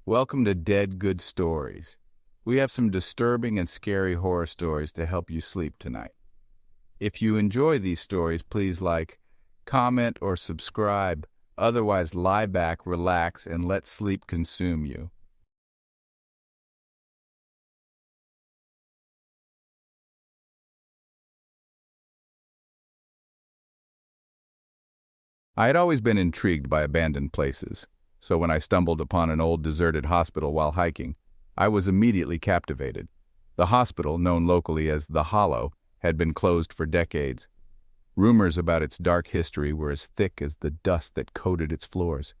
Welcome to Dead Good Stories. We have some disturbing and scary horror stories to help you sleep tonight. If you enjoy these stories, please like, comment, or subscribe. Otherwise, lie back, relax, and let sleep consume you. I had always been intrigued by abandoned places, so when I stumbled upon an old deserted hospital while hiking, I was immediately captivated. The hospital, known locally as the Hollow, had been closed for decades. Rumors about its dark history were as thick as the dust that coated its floors.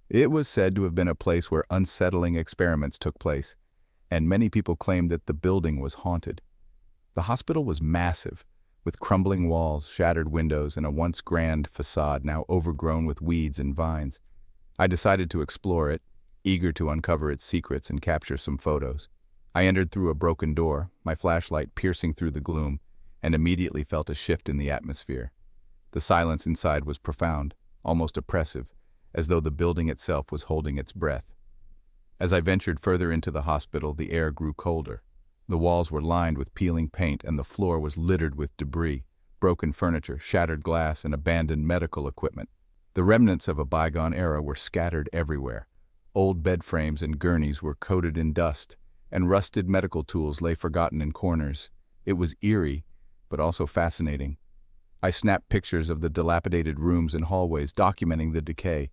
It was said to have been a place where unsettling experiments took place, and many people claimed that the building was haunted. The hospital was massive, with crumbling walls, shattered windows, and a once grand facade now overgrown with weeds and vines. I decided to explore it, eager to uncover its secrets and capture some photos. I entered through a broken door, my flashlight piercing through the gloom, and immediately felt a shift in the atmosphere. The silence inside was profound, almost oppressive, as though the building itself was holding its breath. As I ventured further into the hospital, the air grew colder. The walls were lined with peeling paint, and the floor was littered with debris, broken furniture, shattered glass, and abandoned medical equipment. The remnants of a bygone era were scattered everywhere. Old bed frames and gurneys were coated in dust, and rusted medical tools lay forgotten in corners. It was eerie, but also fascinating. I snapped pictures of the dilapidated rooms and hallways, documenting the decay.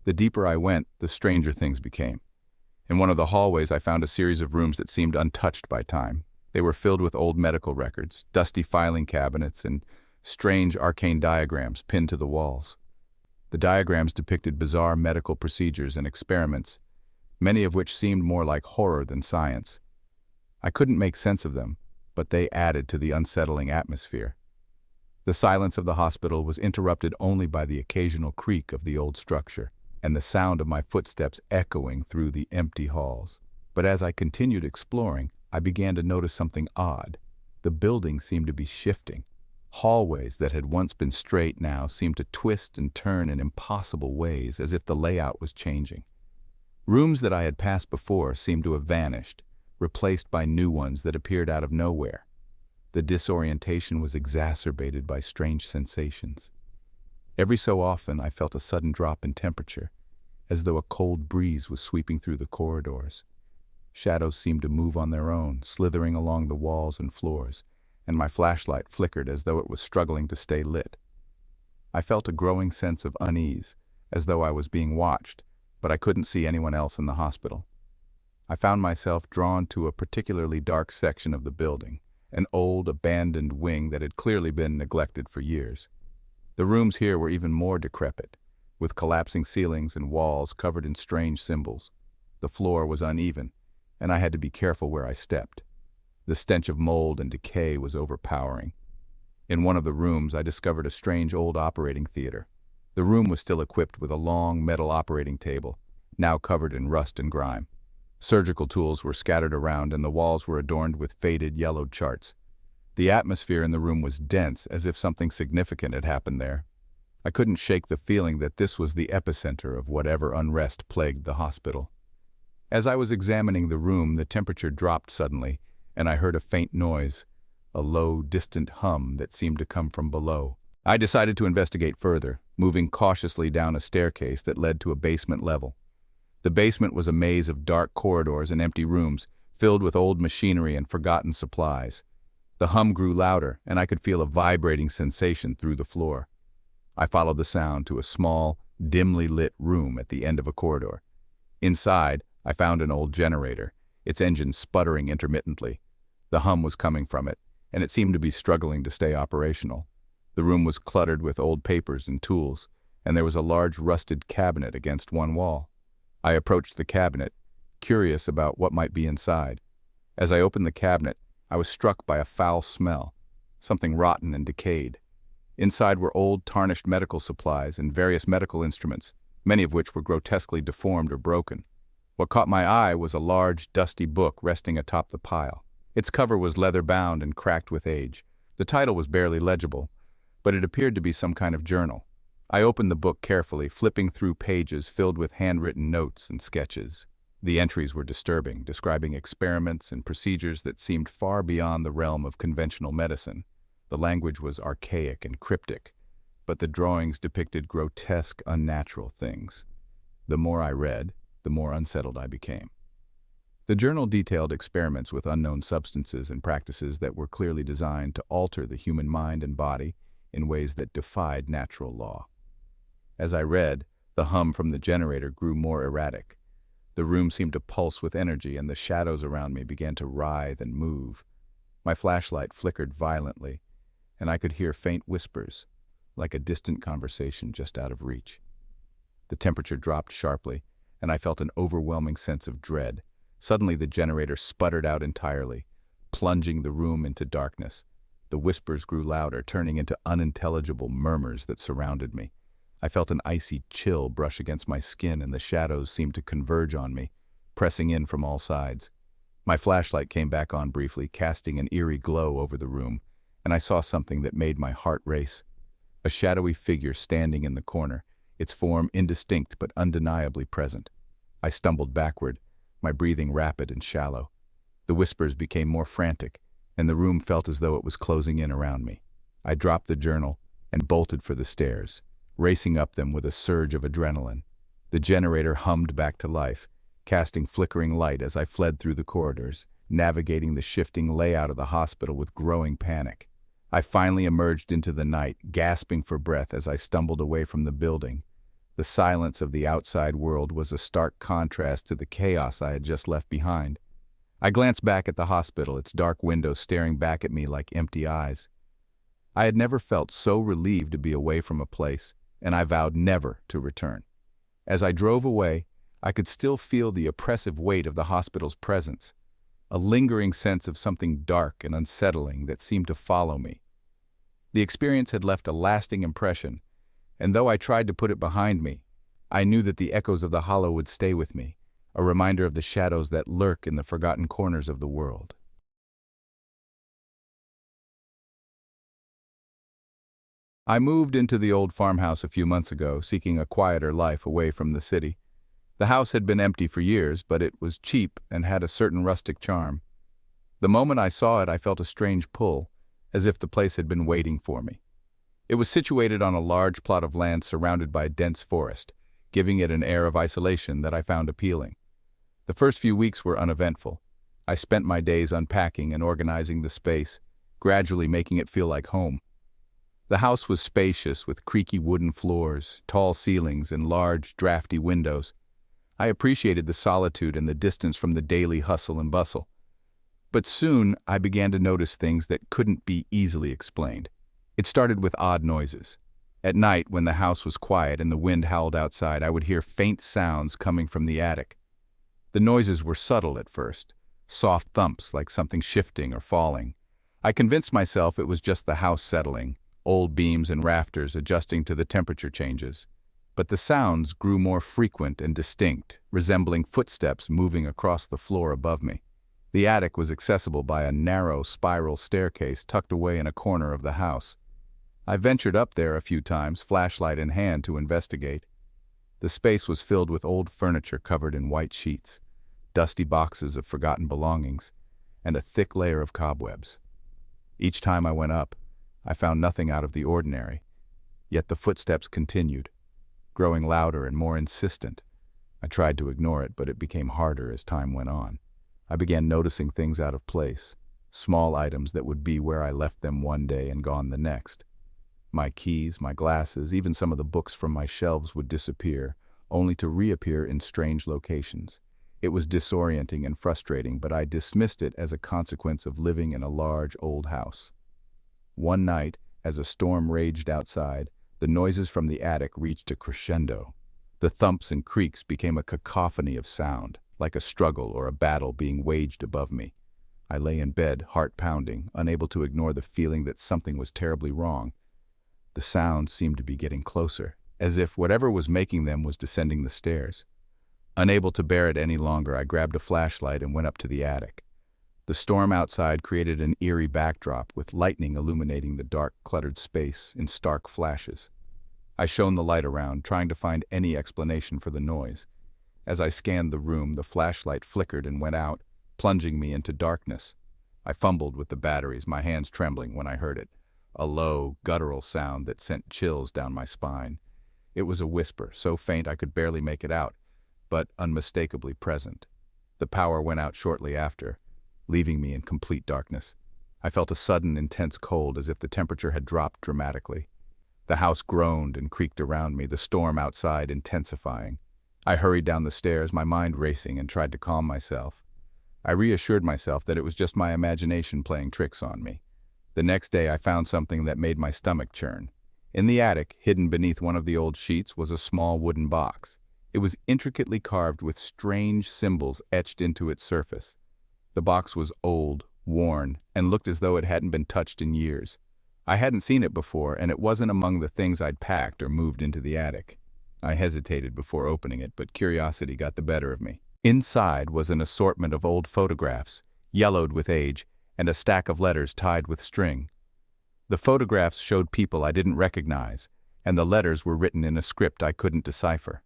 The deeper I went, the stranger things became. In one of the hallways, I found a series of rooms that seemed untouched by time. They were filled with old medical records, dusty filing cabinets, and strange arcane diagrams pinned to the walls. The diagrams depicted bizarre medical procedures and experiments, many of which seemed more like horror than science. I couldn't make sense of them, but they added to the unsettling atmosphere. The silence of the hospital was interrupted only by the occasional creak of the old structure and the sound of my footsteps echoing through the empty halls. But as I continued exploring, I began to notice something odd. The building seemed to be shifting. Hallways that had once been straight now seemed to twist and turn in impossible ways, as if the layout was changing. Rooms that I had passed before seemed to have vanished, replaced by new ones that appeared out of nowhere. The disorientation was exacerbated by strange sensations. Every so often I felt a sudden drop in temperature, as though a cold breeze was sweeping through the corridors. Shadows seemed to move on their own, slithering along the walls and floors, and my flashlight flickered as though it was struggling to stay lit. I felt a growing sense of unease, as though I was being watched, but I couldn't see anyone else in the hospital. I found myself drawn to a particularly dark section of the building, an old, abandoned wing that had clearly been neglected for years. The rooms here were even more decrepit, with collapsing ceilings and walls covered in strange symbols. The floor was uneven, and I had to be careful where I stepped. The stench of mold and decay was overpowering. In one of the rooms, I discovered a strange old operating theater. The room was still equipped with a long metal operating table, now covered in rust and grime. Surgical tools were scattered around, and the walls were adorned with faded, yellowed charts. The atmosphere in the room was dense, as if something significant had happened there. I couldn't shake the feeling that this was the epicenter of whatever unrest plagued the hospital. As I was examining the room, the temperature dropped suddenly, and I heard a faint noise, a low, distant hum that seemed to come from below. I decided to investigate further, moving cautiously down a staircase that led to a basement level. The basement was a maze of dark corridors and empty rooms, filled with old machinery and forgotten supplies. The hum grew louder, and I could feel a vibrating sensation through the floor. I followed the sound to a small, dimly lit room at the end of a corridor. Inside, I found an old generator, its engine sputtering intermittently. The hum was coming from it, and it seemed to be struggling to stay operational. The room was cluttered with old papers and tools, and there was a large rusted cabinet against one wall. I approached the cabinet, curious about what might be inside. As I opened the cabinet, I was struck by a foul smell, something rotten and decayed. Inside were old, tarnished medical supplies and various medical instruments, many of which were grotesquely deformed or broken. What caught my eye was a large, dusty book resting atop the pile. Its cover was leather-bound and cracked with age. The title was barely legible, but it appeared to be some kind of journal. I opened the book carefully, flipping through pages filled with handwritten notes and sketches. The entries were disturbing, describing experiments and procedures that seemed far beyond the realm of conventional medicine. The language was archaic and cryptic, but the drawings depicted grotesque, unnatural things. The more I read, the more unsettled I became. The journal detailed experiments with unknown substances and practices that were clearly designed to alter the human mind and body in ways that defied natural law. As I read, the hum from the generator grew more erratic. The room seemed to pulse with energy, and the shadows around me began to writhe and move. My flashlight flickered violently, and I could hear faint whispers, like a distant conversation just out of reach. The temperature dropped sharply, and I felt an overwhelming sense of dread. Suddenly, the generator sputtered out entirely, plunging the room into darkness. The whispers grew louder, turning into unintelligible murmurs that surrounded me. I felt an icy chill brush against my skin, and the shadows seemed to converge on me, pressing in from all sides. My flashlight came back on briefly, casting an eerie glow over the room, and I saw something that made my heart race. A shadowy figure standing in the corner, its form indistinct but undeniably present. I stumbled backward, my breathing rapid and shallow. The whispers became more frantic, and the room felt as though it was closing in around me. I dropped the journal and bolted for the stairs, racing up them with a surge of adrenaline. The generator hummed back to life, casting flickering light as I fled through the corridors, navigating the shifting layout of the hospital with growing panic. I finally emerged into the night, gasping for breath as I stumbled away from the building. The silence of the outside world was a stark contrast to the chaos I had just left behind. I glanced back at the hospital, its dark windows staring back at me like empty eyes. I had never felt so relieved to be away from a place, and I vowed never to return. As I drove away, I could still feel the oppressive weight of the hospital's presence, a lingering sense of something dark and unsettling that seemed to follow me. The experience had left a lasting impression, and though I tried to put it behind me, I knew that the echoes of the hollow would stay with me, a reminder of the shadows that lurk in the forgotten corners of the world. I moved into the old farmhouse a few months ago, seeking a quieter life away from the city. The house had been empty for years, but it was cheap and had a certain rustic charm. The moment I saw it, I felt a strange pull, as if the place had been waiting for me. It was situated on a large plot of land surrounded by dense forest, giving it an air of isolation that I found appealing. The first few weeks were uneventful. I spent my days unpacking and organizing the space, gradually making it feel like home. The house was spacious, with creaky wooden floors, tall ceilings, and large, drafty windows. I appreciated the solitude and the distance from the daily hustle and bustle. But soon I began to notice things that couldn't be easily explained. It started with odd noises. At night, when the house was quiet and the wind howled outside, I would hear faint sounds coming from the attic. The noises were subtle at first, soft thumps like something shifting or falling. I convinced myself it was just the house settling, old beams and rafters adjusting to the temperature changes. But the sounds grew more frequent and distinct, resembling footsteps moving across the floor above me. The attic was accessible by a narrow spiral staircase tucked away in a corner of the house. I ventured up there a few times, flashlight in hand, to investigate. The space was filled with old furniture covered in white sheets, dusty boxes of forgotten belongings, and a thick layer of cobwebs. Each time I went up, I found nothing out of the ordinary, yet the footsteps continued, growing louder and more insistent. I tried to ignore it, but it became harder as time went on. I began noticing things out of place, small items that would be where I left them one day and gone the next. My keys, my glasses, even some of the books from my shelves would disappear, only to reappear in strange locations. It was disorienting and frustrating, but I dismissed it as a consequence of living in a large old house. One night, as a storm raged outside, the noises from the attic reached a crescendo. The thumps and creaks became a cacophony of sound, like a struggle or a battle being waged above me. I lay in bed, heart pounding, unable to ignore the feeling that something was terribly wrong. The sounds seemed to be getting closer, as if whatever was making them was descending the stairs. Unable to bear it any longer, I grabbed a flashlight and went up to the attic. The storm outside created an eerie backdrop, with lightning illuminating the dark, cluttered space in stark flashes. I shone the light around, trying to find any explanation for the noise. As I scanned the room, the flashlight flickered and went out, plunging me into darkness. I fumbled with the batteries, my hands trembling when I heard it. A low, guttural sound that sent chills down my spine. It was a whisper, so faint I could barely make it out, but unmistakably present. The power went out shortly after, leaving me in complete darkness. I felt a sudden, intense cold, as if the temperature had dropped dramatically. The house groaned and creaked around me, the storm outside intensifying. I hurried down the stairs, my mind racing, and tried to calm myself. I reassured myself that it was just my imagination playing tricks on me. The next day I found something that made my stomach churn. In the attic, hidden beneath one of the old sheets, was a small wooden box. It was intricately carved with strange symbols etched into its surface. The box was old, worn, and looked as though it hadn't been touched in years. I hadn't seen it before, and it wasn't among the things I'd packed or moved into the attic. I hesitated before opening it, but curiosity got the better of me. Inside was an assortment of old photographs, yellowed with age, and a stack of letters tied with string. The photographs showed people I didn't recognize, and the letters were written in a script I couldn't decipher.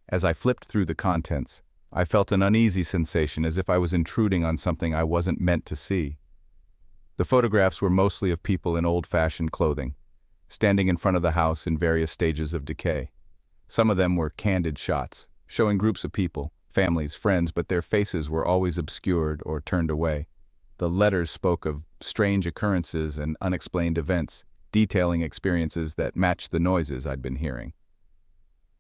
As I flipped through the contents, I felt an uneasy sensation, as if I was intruding on something I wasn't meant to see. The photographs were mostly of people in old-fashioned clothing, standing in front of the house in various stages of decay. Some of them were candid shots, showing groups of people, families, friends, but their faces were always obscured or turned away. The letters spoke of strange occurrences and unexplained events, detailing experiences that matched the noises I'd been hearing.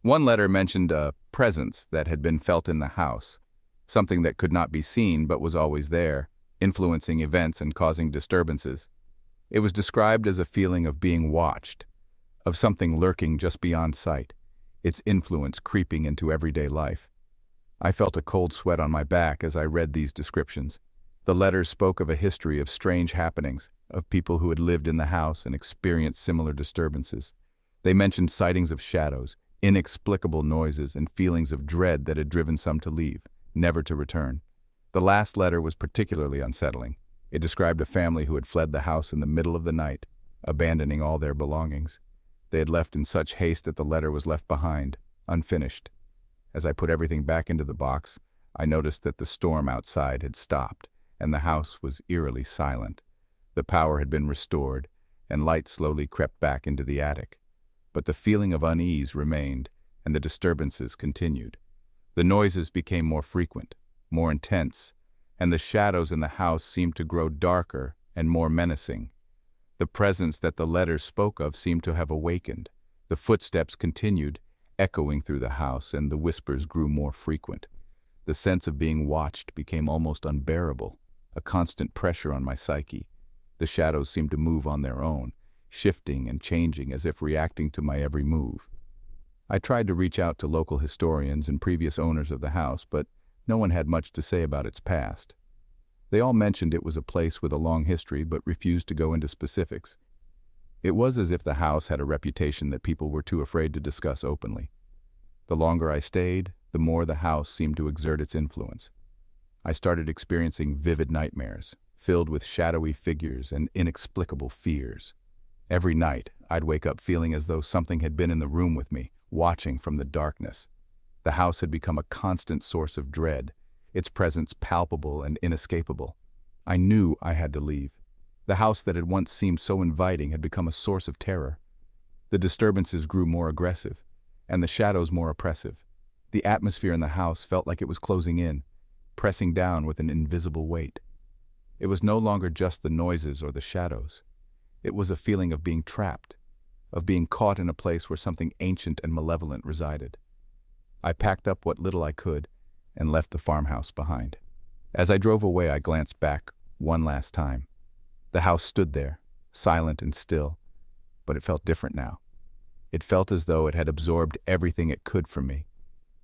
One letter mentioned a presence that had been felt in the house, something that could not be seen but was always there, influencing events and causing disturbances. It was described as a feeling of being watched, of something lurking just beyond sight, its influence creeping into everyday life. I felt a cold sweat on my back as I read these descriptions. The letters spoke of a history of strange happenings, of people who had lived in the house and experienced similar disturbances. They mentioned sightings of shadows, inexplicable noises, and feelings of dread that had driven some to leave, never to return. The last letter was particularly unsettling. It described a family who had fled the house in the middle of the night, abandoning all their belongings. They had left in such haste that the letter was left behind, unfinished. As I put everything back into the box, I noticed that the storm outside had stopped, and the house was eerily silent. The power had been restored, and light slowly crept back into the attic. But the feeling of unease remained, and the disturbances continued. The noises became more frequent, more intense, and the shadows in the house seemed to grow darker and more menacing. The presence that the letters spoke of seemed to have awakened. The footsteps continued, echoing through the house, and the whispers grew more frequent. The sense of being watched became almost unbearable, a constant pressure on my psyche. The shadows seemed to move on their own, shifting and changing as if reacting to my every move. I tried to reach out to local historians and previous owners of the house, but no one had much to say about its past. They all mentioned it was a place with a long history, but refused to go into specifics. It was as if the house had a reputation that people were too afraid to discuss openly. The longer I stayed, the more the house seemed to exert its influence. I started experiencing vivid nightmares, filled with shadowy figures and inexplicable fears. Every night, I'd wake up feeling as though something had been in the room with me, watching from the darkness. The house had become a constant source of dread, its presence palpable and inescapable. I knew I had to leave. The house that had once seemed so inviting had become a source of terror. The disturbances grew more aggressive, and the shadows more oppressive. The atmosphere in the house felt like it was closing in, pressing down with an invisible weight. It was no longer just the noises or the shadows. It was a feeling of being trapped, of being caught in a place where something ancient and malevolent resided. I packed up what little I could and left the farmhouse behind. As I drove away, I glanced back one last time. The house stood there, silent and still, but it felt different now. It felt as though it had absorbed everything it could from me,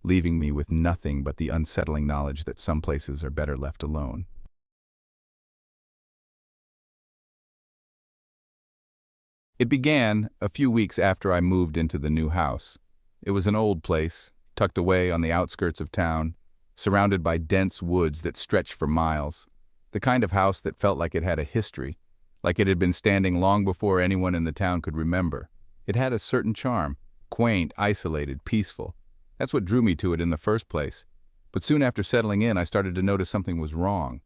leaving me with nothing but the unsettling knowledge that some places are better left alone. It began a few weeks after I moved into the new house. It was an old place, tucked away on the outskirts of town, surrounded by dense woods that stretched for miles. The kind of house that felt like it had a history, like it had been standing long before anyone in the town could remember. It had a certain charm, quaint, isolated, peaceful. That's what drew me to it in the first place. But soon after settling in, I started to notice something was wrong.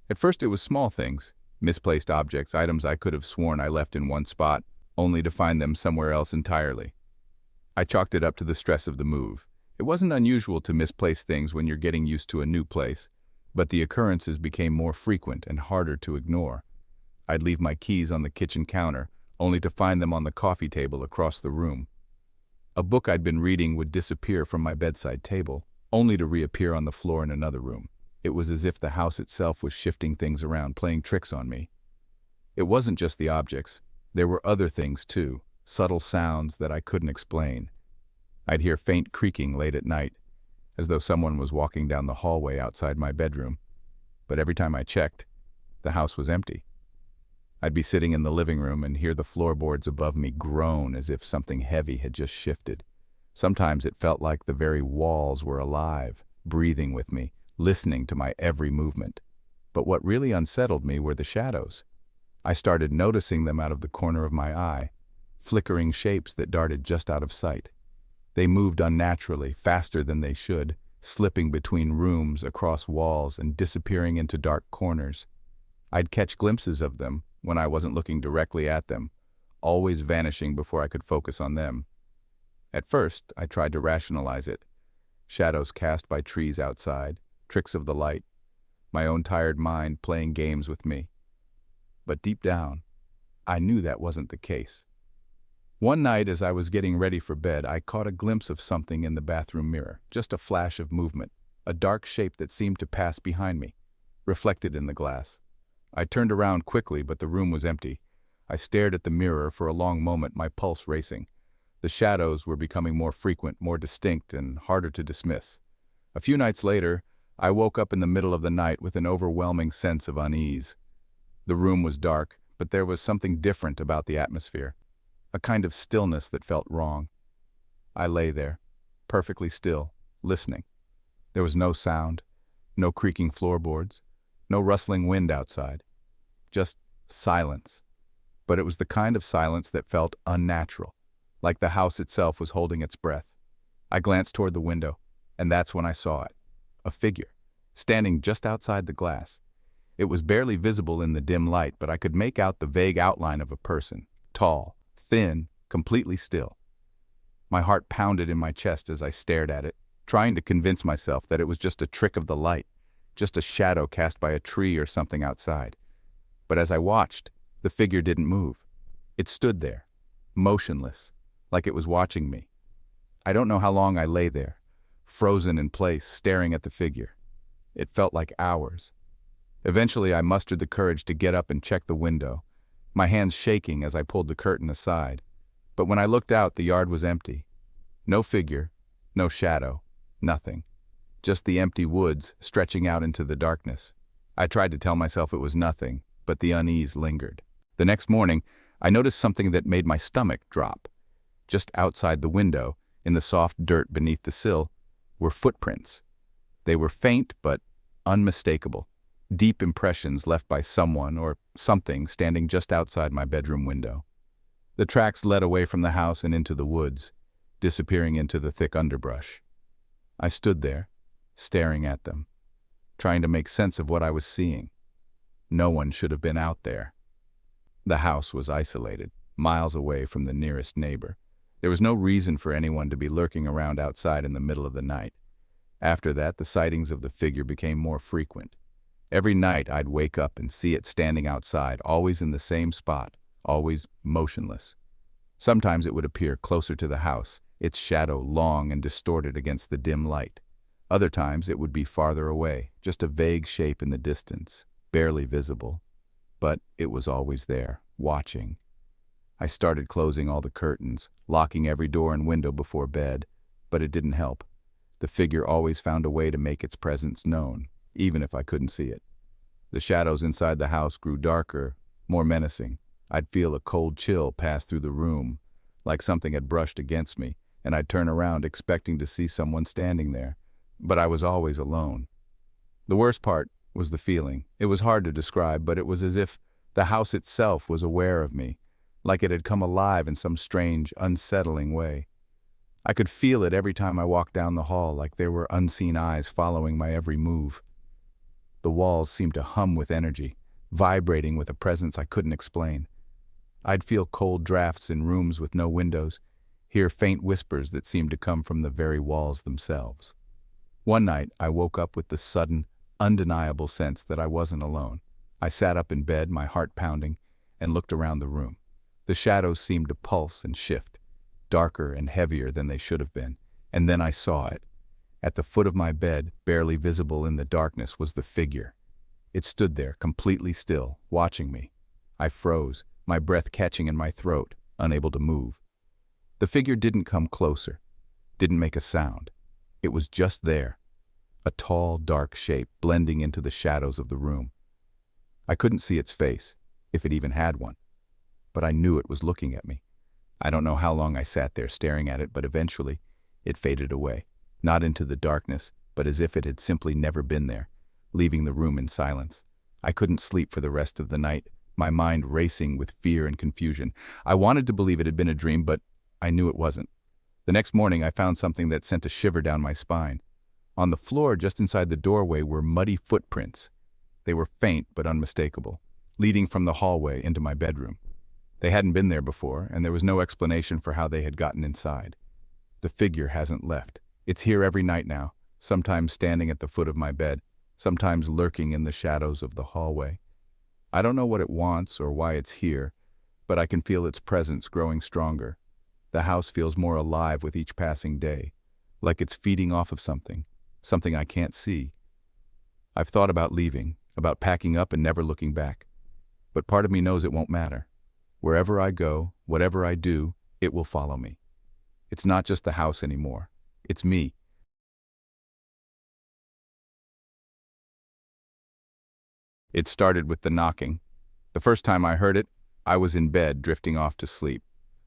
At first it was small things, misplaced objects, items I could have sworn I left in one spot, only to find them somewhere else entirely. I chalked it up to the stress of the move. It wasn't unusual to misplace things when you're getting used to a new place, but the occurrences became more frequent and harder to ignore. I'd leave my keys on the kitchen counter, only to find them on the coffee table across the room. A book I'd been reading would disappear from my bedside table, only to reappear on the floor in another room. It was as if the house itself was shifting things around, playing tricks on me. It wasn't just the objects. There were other things too, subtle sounds that I couldn't explain. I'd hear faint creaking late at night, as though someone was walking down the hallway outside my bedroom. But every time I checked, the house was empty. I'd be sitting in the living room and hear the floorboards above me groan as if something heavy had just shifted. Sometimes it felt like the very walls were alive, breathing with me, listening to my every movement. But what really unsettled me were the shadows. I started noticing them out of the corner of my eye, flickering shapes that darted just out of sight. They moved unnaturally, faster than they should, slipping between rooms, across walls, and disappearing into dark corners. I'd catch glimpses of them when I wasn't looking directly at them, always vanishing before I could focus on them. At first, I tried to rationalize it. Shadows cast by trees outside, tricks of the light, my own tired mind playing games with me. But deep down, I knew that wasn't the case. One night, as I was getting ready for bed, I caught a glimpse of something in the bathroom mirror, just a flash of movement, a dark shape that seemed to pass behind me, reflected in the glass. I turned around quickly, but the room was empty. I stared at the mirror for a long moment, my pulse racing. The shadows were becoming more frequent, more distinct, and harder to dismiss. A few nights later, I woke up in the middle of the night with an overwhelming sense of unease. The room was dark, but there was something different about the atmosphere, a kind of stillness that felt wrong. I lay there, perfectly still, listening. There was no sound, no creaking floorboards, no rustling wind outside, just silence. But it was the kind of silence that felt unnatural, like the house itself was holding its breath. I glanced toward the window, and that's when I saw it. A figure, standing just outside the glass. It was barely visible in the dim light, but I could make out the vague outline of a person, tall, thin, completely still. My heart pounded in my chest as I stared at it, trying to convince myself that it was just a trick of the light, just a shadow cast by a tree or something outside. But as I watched, the figure didn't move. It stood there, motionless, like it was watching me. I don't know how long I lay there, frozen in place, staring at the figure. It felt like hours. Eventually, I mustered the courage to get up and check the window, my hands shaking as I pulled the curtain aside. But when I looked out, the yard was empty. No figure, no shadow, nothing. Just the empty woods stretching out into the darkness. I tried to tell myself it was nothing, but the unease lingered. The next morning, I noticed something that made my stomach drop. Just outside the window, in the soft dirt beneath the sill, were footprints. They were faint but unmistakable, deep impressions left by someone or something standing just outside my bedroom window. The tracks led away from the house and into the woods, disappearing into the thick underbrush. I stood there, staring at them, trying to make sense of what I was seeing. No one should have been out there. The house was isolated, miles away from the nearest neighbor. There was no reason for anyone to be lurking around outside in the middle of the night. After that, the sightings of the figure became more frequent. Every night I'd wake up and see it standing outside, always in the same spot, always motionless. Sometimes it would appear closer to the house, its shadow long and distorted against the dim light. Other times it would be farther away, just a vague shape in the distance, barely visible. But it was always there, watching. I started closing all the curtains, locking every door and window before bed, but it didn't help. The figure always found a way to make its presence known, even if I couldn't see it. The shadows inside the house grew darker, more menacing. I'd feel a cold chill pass through the room, like something had brushed against me, and I'd turn around expecting to see someone standing there. But I was always alone. The worst part was the feeling. It was hard to describe, but it was as if the house itself was aware of me, like it had come alive in some strange, unsettling way. I could feel it every time I walked down the hall, like there were unseen eyes following my every move. The walls seemed to hum with energy, vibrating with a presence I couldn't explain. I'd feel cold drafts in rooms with no windows, hear faint whispers that seemed to come from the very walls themselves. One night, I woke up with the sudden, undeniable sense that I wasn't alone. I sat up in bed, my heart pounding, and looked around the room. The shadows seemed to pulse and shift, darker and heavier than they should have been, and then I saw it. At the foot of my bed, barely visible in the darkness, was the figure. It stood there, completely still, watching me. I froze, my breath catching in my throat, unable to move. The figure didn't come closer, didn't make a sound. It was just there, a tall, dark shape blending into the shadows of the room. I couldn't see its face, if it even had one, but I knew it was looking at me. I don't know how long I sat there staring at it, but eventually it faded away, not into the darkness, but as if it had simply never been there, leaving the room in silence. I couldn't sleep for the rest of the night, my mind racing with fear and confusion. I wanted to believe it had been a dream, but I knew it wasn't. The next morning, I found something that sent a shiver down my spine. On the floor just inside the doorway were muddy footprints. They were faint but unmistakable, leading from the hallway into my bedroom. They hadn't been there before, and there was no explanation for how they had gotten inside. The figure hasn't left. It's here every night now, sometimes standing at the foot of my bed, sometimes lurking in the shadows of the hallway. I don't know what it wants or why it's here, but I can feel its presence growing stronger. The house feels more alive with each passing day, like it's feeding off of something I can't see. I've thought about leaving, about packing up and never looking back. But part of me knows it won't matter. Wherever I go, whatever I do, it will follow me. It's not just the house anymore. It's me. It started with the knocking. The first time I heard it, I was in bed, drifting off to sleep.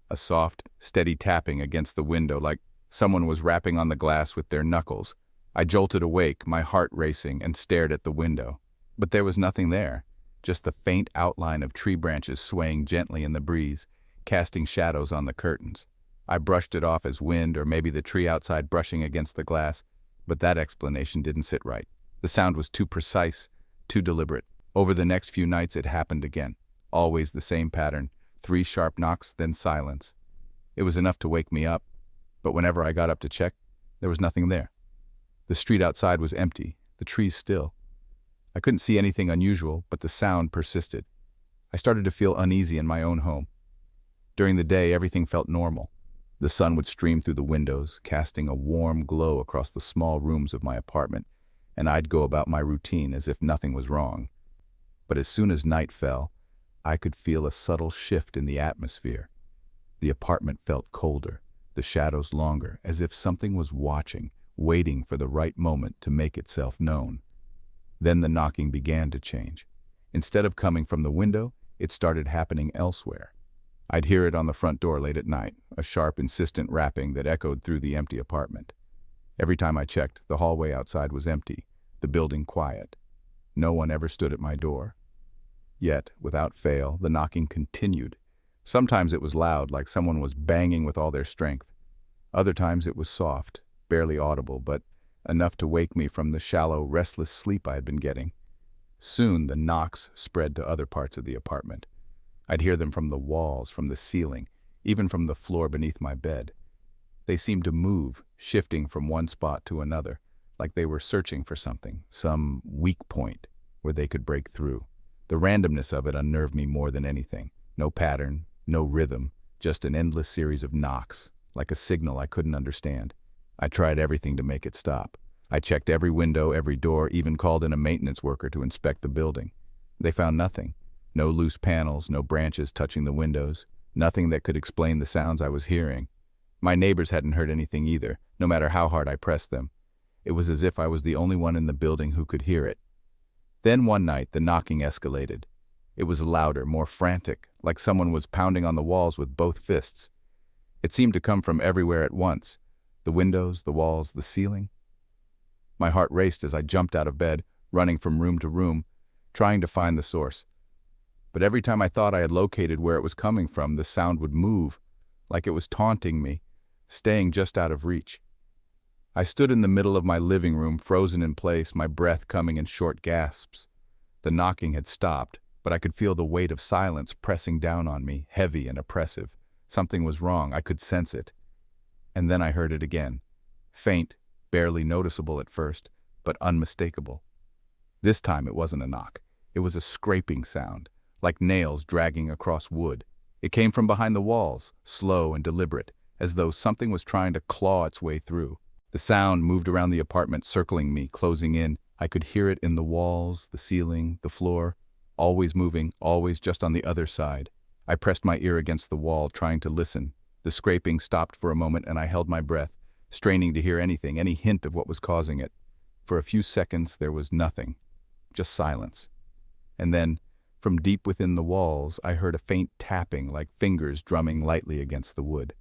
A soft, steady tapping against the window, like someone was rapping on the glass with their knuckles. I jolted awake, my heart racing, and stared at the window. But there was nothing there, just the faint outline of tree branches swaying gently in the breeze, casting shadows on the curtains. I brushed it off as wind, or maybe the tree outside brushing against the glass, but that explanation didn't sit right. The sound was too precise, too deliberate. Over the next few nights it happened again. Always the same pattern, 3 sharp knocks, then silence. It was enough to wake me up, but whenever I got up to check, there was nothing there. The street outside was empty, the trees still. I couldn't see anything unusual, but the sound persisted. I started to feel uneasy in my own home. During the day, everything felt normal. The sun would stream through the windows, casting a warm glow across the small rooms of my apartment, and I'd go about my routine as if nothing was wrong. But as soon as night fell, I could feel a subtle shift in the atmosphere. The apartment felt colder, the shadows longer, as if something was watching, waiting for the right moment to make itself known. Then the knocking began to change. Instead of coming from the window, it started happening elsewhere. I'd hear it on the front door late at night, a sharp, insistent rapping that echoed through the empty apartment. Every time I checked, the hallway outside was empty, the building quiet. No one ever stood at my door. Yet, without fail, the knocking continued. Sometimes it was loud, like someone was banging with all their strength. Other times it was soft, barely audible, but enough to wake me from the shallow, restless sleep I had been getting. Soon the knocks spread to other parts of the apartment. I'd hear them from the walls, from the ceiling, even from the floor beneath my bed. They seemed to move, shifting from one spot to another, like they were searching for something, some weak point where they could break through. The randomness of it unnerved me more than anything. No pattern, no rhythm, just an endless series of knocks, like a signal I couldn't understand. I tried everything to make it stop. I checked every window, every door, even called in a maintenance worker to inspect the building. They found nothing. No loose panels, no branches touching the windows, nothing that could explain the sounds I was hearing. My neighbors hadn't heard anything either, no matter how hard I pressed them. It was as if I was the only one in the building who could hear it. Then one night, the knocking escalated. It was louder, more frantic, like someone was pounding on the walls with both fists. It seemed to come from everywhere at once. The windows, the walls, the ceiling. My heart raced as I jumped out of bed, running from room to room, trying to find the source. But every time I thought I had located where it was coming from, the sound would move, like it was taunting me, staying just out of reach. I stood in the middle of my living room, frozen in place, my breath coming in short gasps. The knocking had stopped, but I could feel the weight of silence pressing down on me, heavy and oppressive. Something was wrong, I could sense it. And then I heard it again. Faint, barely noticeable at first, but unmistakable. This time it wasn't a knock. It was a scraping sound, like nails dragging across wood. It came from behind the walls, slow and deliberate, as though something was trying to claw its way through. The sound moved around the apartment, circling me, closing in. I could hear it in the walls, the ceiling, the floor, always moving, always just on the other side. I pressed my ear against the wall, trying to listen. The scraping stopped for a moment, and I held my breath, straining to hear anything, any hint of what was causing it. For a few seconds, there was nothing, just silence. And then, from deep within the walls, I heard a faint tapping, like fingers drumming lightly against the wood.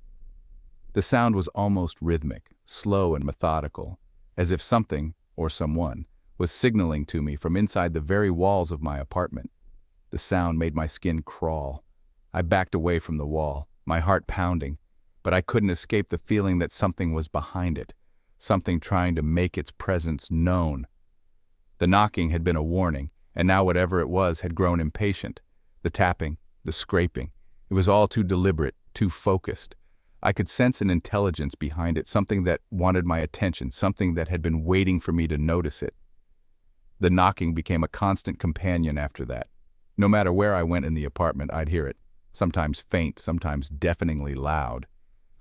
The sound was almost rhythmic, slow and methodical, as if something, or someone, was signaling to me from inside the very walls of my apartment. The sound made my skin crawl. I backed away from the wall, my heart pounding, but I couldn't escape the feeling that something was behind it, something trying to make its presence known. The knocking had been a warning, and now whatever it was had grown impatient. The tapping, the scraping, it was all too deliberate, too focused. I could sense an intelligence behind it, something that wanted my attention, something that had been waiting for me to notice it. The knocking became a constant companion after that. No matter where I went in the apartment, I'd hear it, sometimes faint, sometimes deafeningly loud.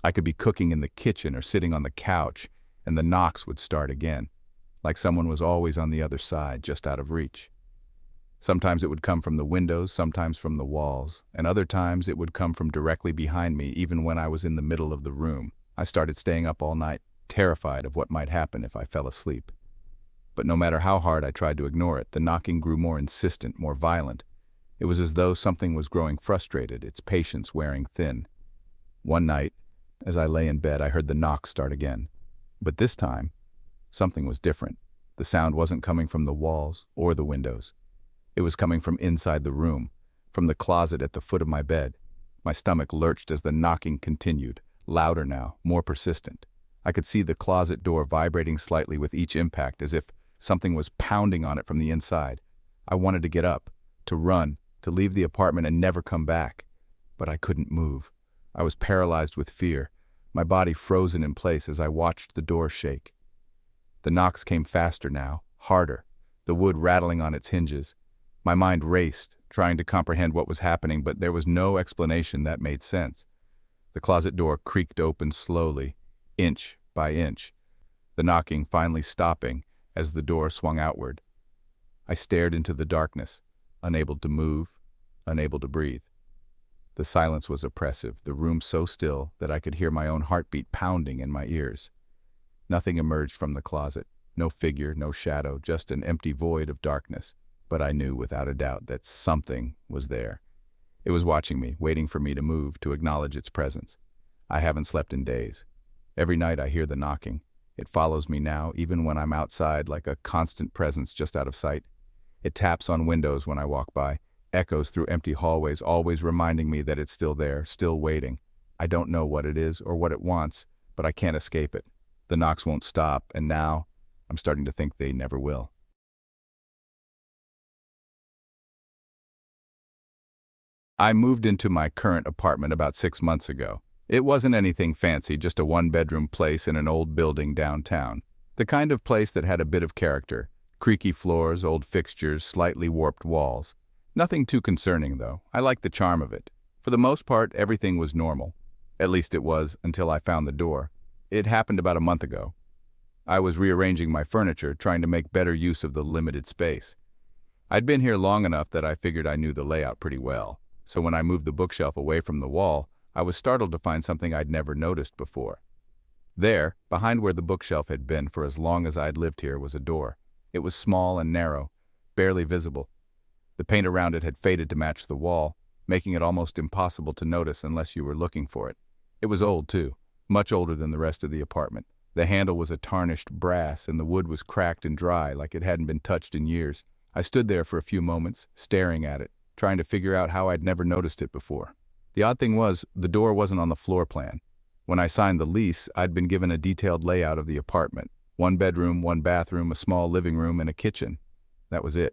I could be cooking in the kitchen or sitting on the couch, and the knocks would start again, like someone was always on the other side, just out of reach. Sometimes it would come from the windows, sometimes from the walls, and other times it would come from directly behind me, even when I was in the middle of the room. I started staying up all night, terrified of what might happen if I fell asleep. But no matter how hard I tried to ignore it, the knocking grew more insistent, more violent. It was as though something was growing frustrated, its patience wearing thin. One night, as I lay in bed, I heard the knock start again. But this time, something was different. The sound wasn't coming from the walls or the windows. It was coming from inside the room, from the closet at the foot of my bed. My stomach lurched as the knocking continued, louder now, more persistent. I could see the closet door vibrating slightly with each impact, as if something was pounding on it from the inside. I wanted to get up, to run, to leave the apartment and never come back. But I couldn't move. I was paralyzed with fear, my body frozen in place as I watched the door shake. The knocks came faster now, harder, the wood rattling on its hinges. My mind raced, trying to comprehend what was happening, but there was no explanation that made sense. The closet door creaked open slowly, inch by inch, the knocking finally stopping as the door swung outward. I stared into the darkness, unable to move, unable to breathe. The silence was oppressive, the room so still that I could hear my own heartbeat pounding in my ears. Nothing emerged from the closet, no figure, no shadow, just an empty void of darkness. But I knew without a doubt that something was there. It was watching me, waiting for me to move, to acknowledge its presence. I haven't slept in days. Every night I hear the knocking. It follows me now, even when I'm outside, like a constant presence just out of sight. It taps on windows when I walk by, echoes through empty hallways, always reminding me that it's still there, still waiting. I don't know what it is or what it wants, but I can't escape it. The knocks won't stop, and now I'm starting to think they never will. I moved into my current apartment about 6 months ago. It wasn't anything fancy, just a one-bedroom place in an old building downtown. The kind of place that had a bit of character. Creaky floors, old fixtures, slightly warped walls. Nothing too concerning, though. I liked the charm of it. For the most part, everything was normal. At least it was until I found the door. It happened about a month ago. I was rearranging my furniture, trying to make better use of the limited space. I'd been here long enough that I figured I knew the layout pretty well. So when I moved the bookshelf away from the wall, I was startled to find something I'd never noticed before. There, behind where the bookshelf had been for as long as I'd lived here, was a door. It was small and narrow, barely visible. The paint around it had faded to match the wall, making it almost impossible to notice unless you were looking for it. It was old, too, much older than the rest of the apartment. The handle was a tarnished brass, and the wood was cracked and dry, like it hadn't been touched in years. I stood there for a few moments, staring at it, trying to figure out how I'd never noticed it before. The odd thing was, the door wasn't on the floor plan. When I signed the lease, I'd been given a detailed layout of the apartment. 1 bedroom, 1 bathroom, a small living room, and a kitchen. That was it.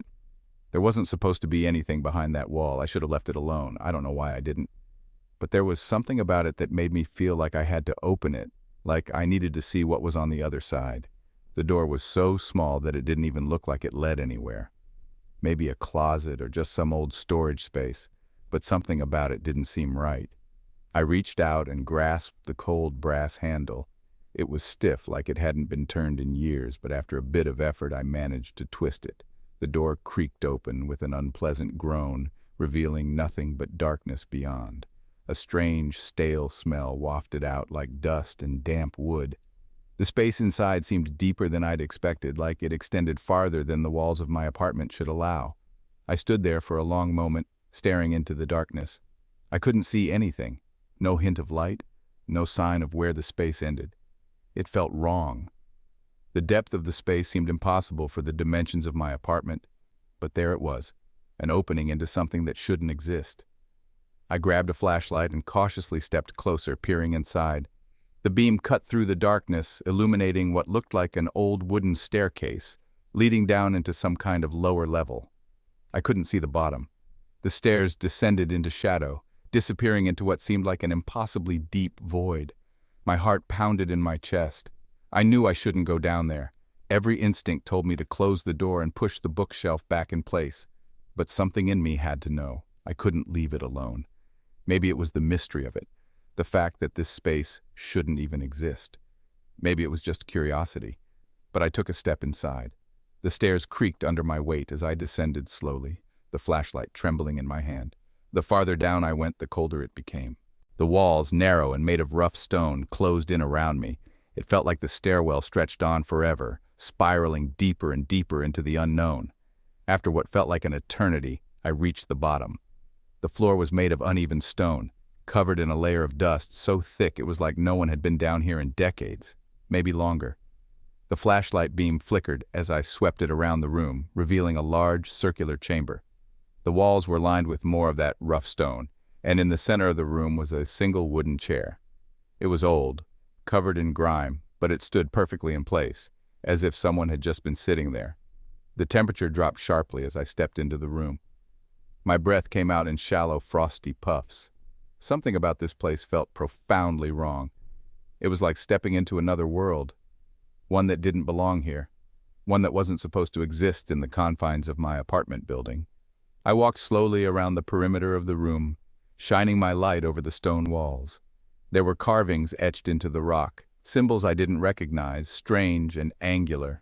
There wasn't supposed to be anything behind that wall. I should have left it alone. I don't know why I didn't. But there was something about it that made me feel like I had to open it, like I needed to see what was on the other side. The door was so small that it didn't even look like it led anywhere. Maybe a closet or just some old storage space, but something about it didn't seem right. I reached out and grasped the cold brass handle. It was stiff, like it hadn't been turned in years, but after a bit of effort I managed to twist it. The door creaked open with an unpleasant groan, revealing nothing but darkness beyond. A strange, stale smell wafted out like dust and damp wood. The space inside seemed deeper than I'd expected, like it extended farther than the walls of my apartment should allow. I stood there for a long moment, staring into the darkness. I couldn't see anything. No hint of light, no sign of where the space ended. It felt wrong. The depth of the space seemed impossible for the dimensions of my apartment, but there it was, an opening into something that shouldn't exist. I grabbed a flashlight and cautiously stepped closer, peering inside. The beam cut through the darkness, illuminating what looked like an old wooden staircase, leading down into some kind of lower level. I couldn't see the bottom. The stairs descended into shadow, disappearing into what seemed like an impossibly deep void. My heart pounded in my chest. I knew I shouldn't go down there. Every instinct told me to close the door and push the bookshelf back in place. But something in me had to know. I couldn't leave it alone. Maybe it was the mystery of it, the fact that this space shouldn't even exist. Maybe it was just curiosity. But I took a step inside. The stairs creaked under my weight as I descended slowly, the flashlight trembling in my hand. The farther down I went, the colder it became. The walls, narrow and made of rough stone, closed in around me. It felt like the stairwell stretched on forever, spiraling deeper and deeper into the unknown. After what felt like an eternity, I reached the bottom. The floor was made of uneven stone, covered in a layer of dust so thick it was like no one had been down here in decades, maybe longer. The flashlight beam flickered as I swept it around the room, revealing a large, circular chamber. The walls were lined with more of that rough stone, and in the center of the room was a single wooden chair. It was old, covered in grime, but it stood perfectly in place, as if someone had just been sitting there. The temperature dropped sharply as I stepped into the room. My breath came out in shallow, frosty puffs. Something about this place felt profoundly wrong. It was like stepping into another world, one that didn't belong here, one that wasn't supposed to exist in the confines of my apartment building. I walked slowly around the perimeter of the room, shining my light over the stone walls. There were carvings etched into the rock, symbols I didn't recognize, strange and angular.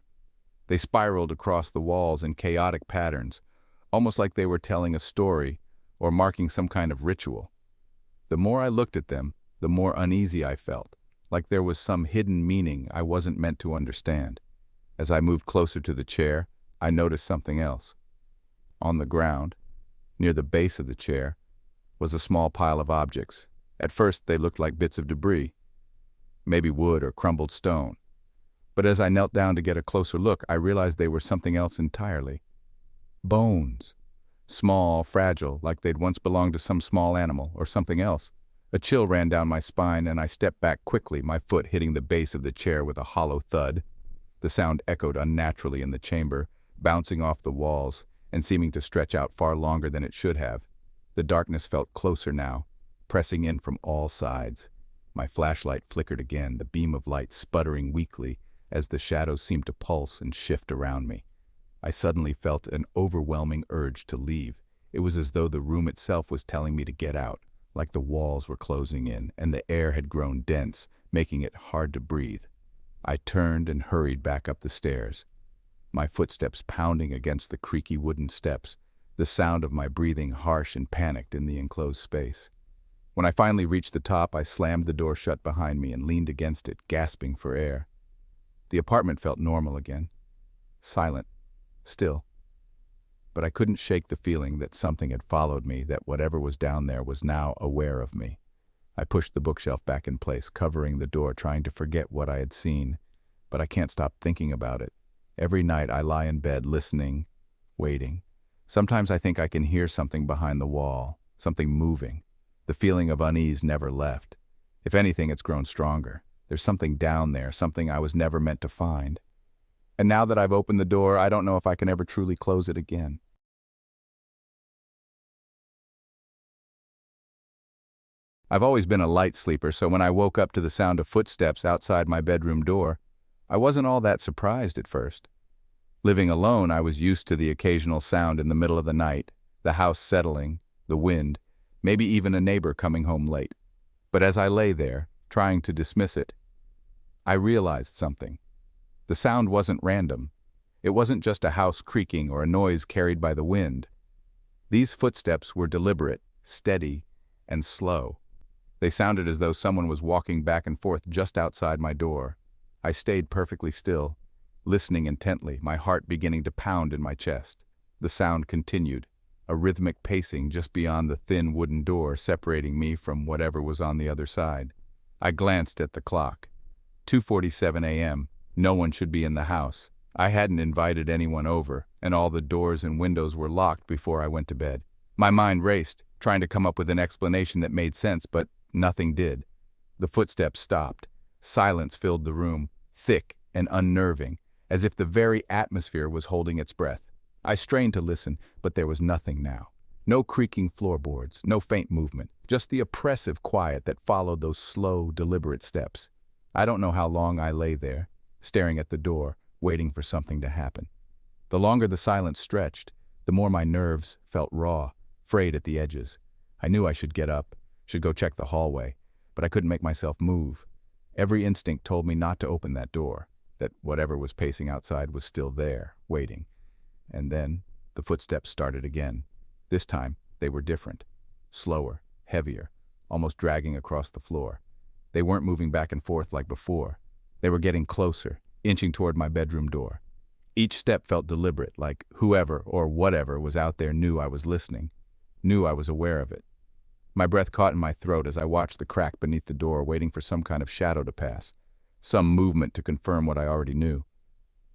They spiraled across the walls in chaotic patterns, almost like they were telling a story or marking some kind of ritual. The more I looked at them, the more uneasy I felt, like there was some hidden meaning I wasn't meant to understand. As I moved closer to the chair, I noticed something else. On the ground, near the base of the chair, was a small pile of objects. At first, they looked like bits of debris, maybe wood or crumbled stone. But as I knelt down to get a closer look, I realized they were something else entirely. Bones. Small, fragile, like they'd once belonged to some small animal or something else. A chill ran down my spine, and I stepped back quickly, my foot hitting the base of the chair with a hollow thud. The sound echoed unnaturally in the chamber, bouncing off the walls and seeming to stretch out far longer than it should have. The darkness felt closer now, pressing in from all sides. My flashlight flickered again, the beam of light sputtering weakly as the shadows seemed to pulse and shift around me. I suddenly felt an overwhelming urge to leave. It was as though the room itself was telling me to get out, like the walls were closing in and the air had grown dense, making it hard to breathe. I turned and hurried back up the stairs, my footsteps pounding against the creaky wooden steps, the sound of my breathing harsh and panicked in the enclosed space. When I finally reached the top, I slammed the door shut behind me and leaned against it, gasping for air. The apartment felt normal again, silent, still. But I couldn't shake the feeling that something had followed me, that whatever was down there was now aware of me. I pushed the bookshelf back in place, covering the door, trying to forget what I had seen. But I can't stop thinking about it. Every night I lie in bed listening, waiting. Sometimes I think I can hear something behind the wall, something moving. The feeling of unease never left. If anything, it's grown stronger. There's something down there, something I was never meant to find. And now that I've opened the door, I don't know if I can ever truly close it again. I've always been a light sleeper, so when I woke up to the sound of footsteps outside my bedroom door, I wasn't all that surprised at first. Living alone, I was used to the occasional sound in the middle of the night, the house settling, the wind, maybe even a neighbor coming home late. But as I lay there, trying to dismiss it, I realized something. The sound wasn't random. It wasn't just a house creaking or a noise carried by the wind. These footsteps were deliberate, steady, and slow. They sounded as though someone was walking back and forth just outside my door. I stayed perfectly still, listening intently, my heart beginning to pound in my chest. The sound continued, a rhythmic pacing just beyond the thin wooden door separating me from whatever was on the other side. I glanced at the clock. 2:47 a.m. No one should be in the house. I hadn't invited anyone over, and all the doors and windows were locked before I went to bed. My mind raced, trying to come up with an explanation that made sense, but nothing did. The footsteps stopped. Silence filled the room, thick and unnerving, as if the very atmosphere was holding its breath. I strained to listen, but there was nothing now. No creaking floorboards, no faint movement, just the oppressive quiet that followed those slow, deliberate steps. I don't know how long I lay there, staring at the door, waiting for something to happen. The longer the silence stretched, the more my nerves felt raw, frayed at the edges. I knew I should get up, should go check the hallway, but I couldn't make myself move. Every instinct told me not to open that door, that whatever was pacing outside was still there, waiting. And then the footsteps started again. This time, they were different. Slower, heavier, almost dragging across the floor. They weren't moving back and forth like before. They were getting closer, inching toward my bedroom door. Each step felt deliberate, like whoever or whatever was out there knew I was listening, knew I was aware of it. My breath caught in my throat as I watched the crack beneath the door, waiting for some kind of shadow to pass, some movement to confirm what I already knew.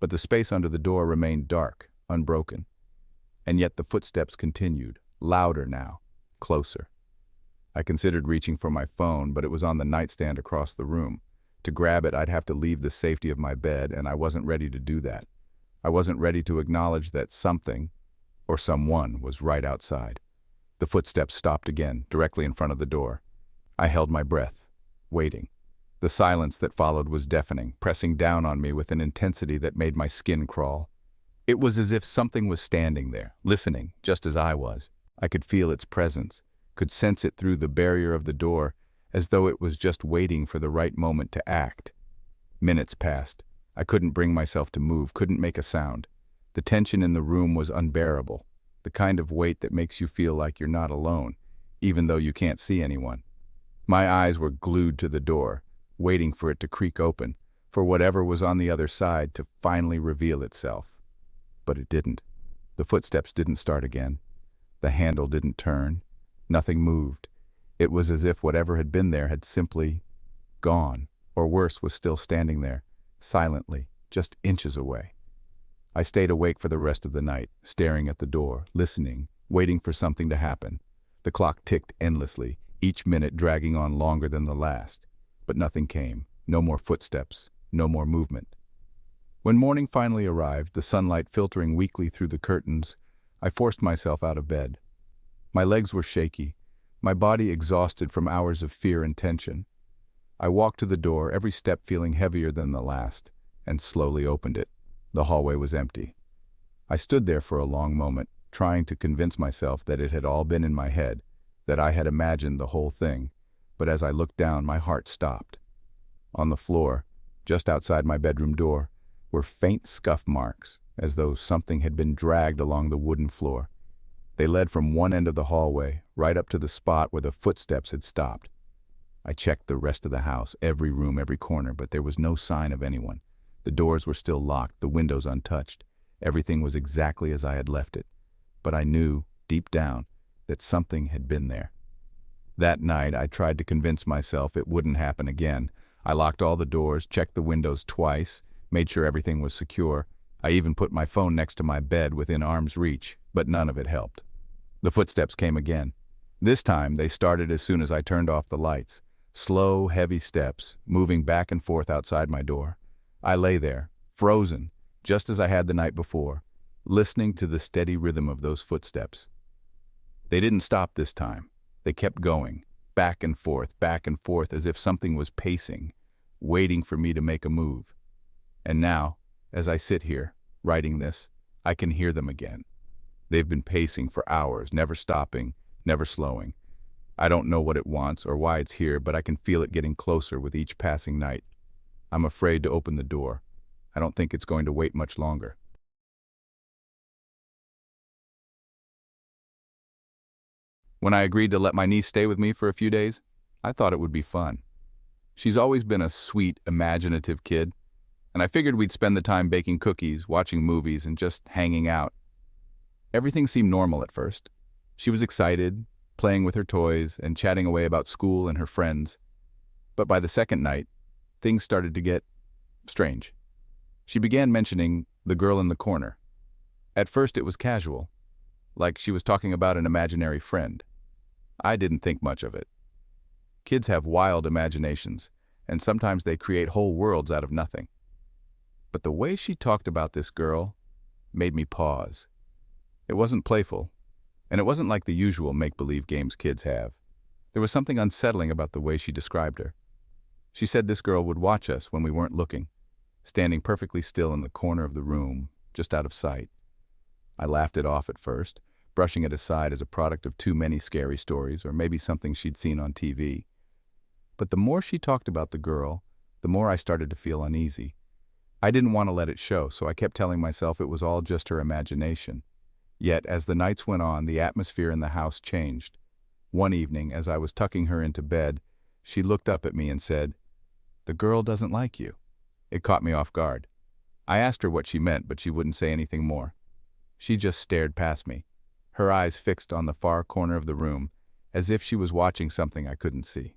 But the space under the door remained dark, unbroken. And yet the footsteps continued, louder now, closer. I considered reaching for my phone, but it was on the nightstand across the room. To grab it, I'd have to leave the safety of my bed, and I wasn't ready to do that. I wasn't ready to acknowledge that something, or someone, was right outside. The footsteps stopped again, directly in front of the door. I held my breath, waiting. The silence that followed was deafening, pressing down on me with an intensity that made my skin crawl. It was as if something was standing there, listening, just as I was. I could feel its presence, could sense it through the barrier of the door, as though it was just waiting for the right moment to act. Minutes passed. I couldn't bring myself to move, couldn't make a sound. The tension in the room was unbearable, the kind of weight that makes you feel like you're not alone, even though you can't see anyone. My eyes were glued to the door, waiting for it to creak open, for whatever was on the other side to finally reveal itself. But it didn't. The footsteps didn't start again. The handle didn't turn. Nothing moved. It was as if whatever had been there had simply gone, or worse, was still standing there, silently, just inches away. I stayed awake for the rest of the night, staring at the door, listening, waiting for something to happen. The clock ticked endlessly, each minute dragging on longer than the last. But nothing came. No more footsteps, no more movement. When morning finally arrived, the sunlight filtering weakly through the curtains, I forced myself out of bed. My legs were shaky, my body exhausted from hours of fear and tension. I walked to the door, every step feeling heavier than the last, and slowly opened it. The hallway was empty. I stood there for a long moment, trying to convince myself that it had all been in my head, that I had imagined the whole thing, but as I looked down, my heart stopped. On the floor, just outside my bedroom door, were faint scuff marks, as though something had been dragged along the wooden floor. They led from one end of the hallway, right up to the spot where the footsteps had stopped. I checked the rest of the house, every room, every corner, but there was no sign of anyone. The doors were still locked, the windows untouched. Everything was exactly as I had left it. But I knew, deep down, that something had been there. That night, I tried to convince myself it wouldn't happen again. I locked all the doors, checked the windows twice, made sure everything was secure. I even put my phone next to my bed within arm's reach, but none of it helped. The footsteps came again. This time, they started as soon as I turned off the lights. Slow, heavy steps, moving back and forth outside my door. I lay there, frozen, just as I had the night before, listening to the steady rhythm of those footsteps. They didn't stop this time. They kept going, back and forth, as if something was pacing, waiting for me to make a move. And now, as I sit here, writing this, I can hear them again. They've been pacing for hours, never stopping, never slowing. I don't know what it wants or why it's here, but I can feel it getting closer with each passing night. I'm afraid to open the door. I don't think it's going to wait much longer. When I agreed to let my niece stay with me for a few days, I thought it would be fun. She's always been a sweet, imaginative kid, and I figured we'd spend the time baking cookies, watching movies, and just hanging out. Everything seemed normal at first. She was excited, playing with her toys, and chatting away about school and her friends. But by the second night, things started to get strange. She began mentioning the girl in the corner. At first it was casual, like she was talking about an imaginary friend. I didn't think much of it. Kids have wild imaginations, and sometimes they create whole worlds out of nothing. But the way she talked about this girl made me pause. It wasn't playful, and it wasn't like the usual make-believe games kids have. There was something unsettling about the way she described her. She said this girl would watch us when we weren't looking, standing perfectly still in the corner of the room, just out of sight. I laughed it off at first, brushing it aside as a product of too many scary stories, or maybe something she'd seen on TV. But the more she talked about the girl, the more I started to feel uneasy. I didn't want to let it show, so I kept telling myself it was all just her imagination. Yet, as the nights went on, the atmosphere in the house changed. One evening, as I was tucking her into bed, she looked up at me and said, "The girl doesn't like you." It caught me off guard. I asked her what she meant, but she wouldn't say anything more. She just stared past me, her eyes fixed on the far corner of the room, as if she was watching something I couldn't see.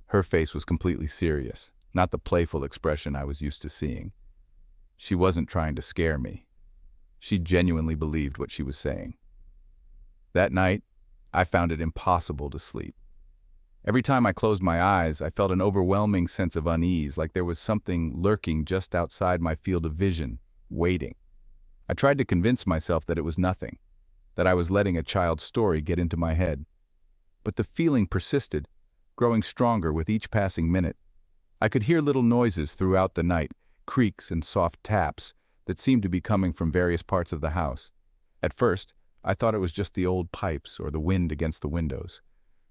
Her face was completely serious, not the playful expression I was used to seeing. She wasn't trying to scare me. She genuinely believed what she was saying. That night, I found it impossible to sleep. Every time I closed my eyes, I felt an overwhelming sense of unease, like there was something lurking just outside my field of vision, waiting. I tried to convince myself that it was nothing, that I was letting a child's story get into my head. But the feeling persisted, growing stronger with each passing minute. I could hear little noises throughout the night, creaks and soft taps that seemed to be coming from various parts of the house. At first, I thought it was just the old pipes or the wind against the windows.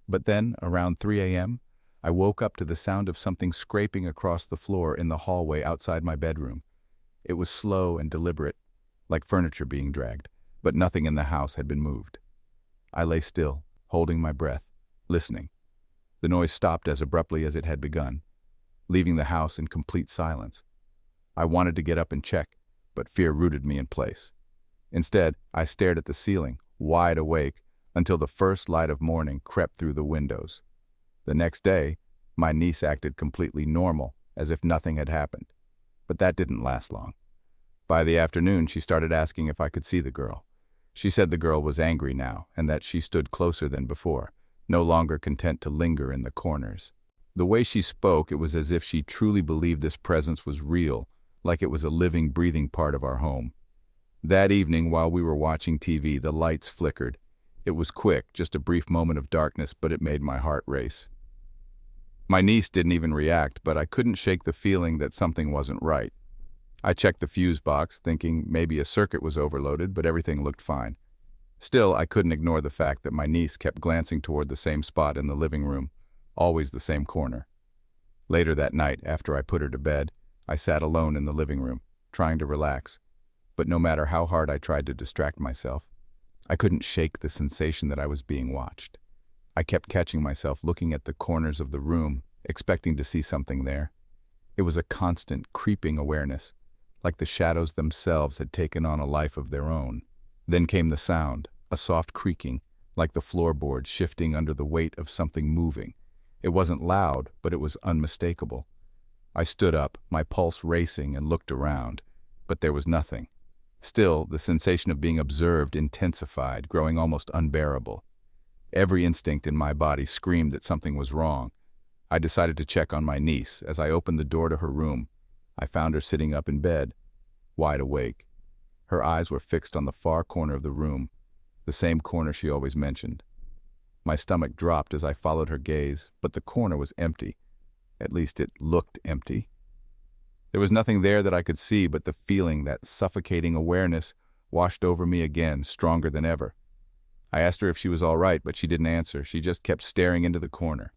But then, around 3 a.m., I woke up to the sound of something scraping across the floor in the hallway outside my bedroom. It was slow and deliberate, like furniture being dragged, but nothing in the house had been moved. I lay still, holding my breath, listening. The noise stopped as abruptly as it had begun, leaving the house in complete silence. I wanted to get up and check, but fear rooted me in place. Instead, I stared at the ceiling, wide awake, until the first light of morning crept through the windows. The next day, my niece acted completely normal, as if nothing had happened. But that didn't last long. By the afternoon, she started asking if I could see the girl. She said the girl was angry now, and that she stood closer than before, no longer content to linger in the corners. The way she spoke, it was as if she truly believed this presence was real, like it was a living, breathing part of our home. That evening, while we were watching TV, the lights flickered. It was quick, just a brief moment of darkness, but it made my heart race. My niece didn't even react, but I couldn't shake the feeling that something wasn't right. I checked the fuse box, thinking maybe a circuit was overloaded, but everything looked fine. Still, I couldn't ignore the fact that my niece kept glancing toward the same spot in the living room, always the same corner. Later that night, after I put her to bed, I sat alone in the living room, trying to relax. But no matter how hard I tried to distract myself, I couldn't shake the sensation that I was being watched. I kept catching myself looking at the corners of the room, expecting to see something there. It was a constant, creeping awareness, like the shadows themselves had taken on a life of their own. Then came the sound, a soft creaking, like the floorboards shifting under the weight of something moving. It wasn't loud, but it was unmistakable. I stood up, my pulse racing, and looked around, but there was nothing. Still, the sensation of being observed intensified, growing almost unbearable. Every instinct in my body screamed that something was wrong. I decided to check on my niece. As I opened the door to her room, I found her sitting up in bed, wide awake. Her eyes were fixed on the far corner of the room, the same corner she always mentioned. My stomach dropped as I followed her gaze, but the corner was empty. At least it looked empty. There was nothing there that I could see, but the feeling, that suffocating awareness, washed over me again, stronger than ever. I asked her if she was all right, but she didn't answer. She just kept staring into the corner.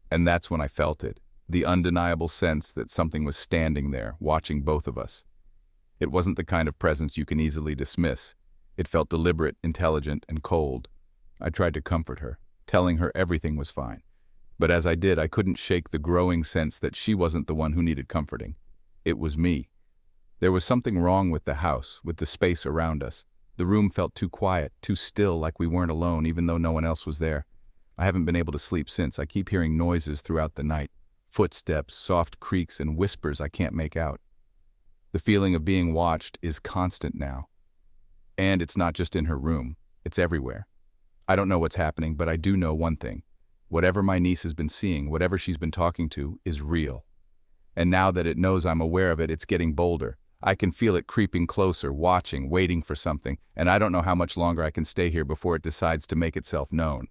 And that's when I felt it, the undeniable sense that something was standing there, watching both of us. It wasn't the kind of presence you can easily dismiss. It felt deliberate, intelligent, and cold. I tried to comfort her, telling her everything was fine. But as I did, I couldn't shake the growing sense that she wasn't the one who needed comforting. It was me. There was something wrong with the house, with the space around us. The room felt too quiet, too still, like we weren't alone, even though no one else was there. I haven't been able to sleep since. I keep hearing noises throughout the night. Footsteps, soft creaks, and whispers I can't make out. The feeling of being watched is constant now. And it's not just in her room. It's everywhere. I don't know what's happening, but I do know one thing. Whatever my niece has been seeing, whatever she's been talking to, is real. And now that it knows I'm aware of it, it's getting bolder. I can feel it creeping closer, watching, waiting for something, and I don't know how much longer I can stay here before it decides to make itself known.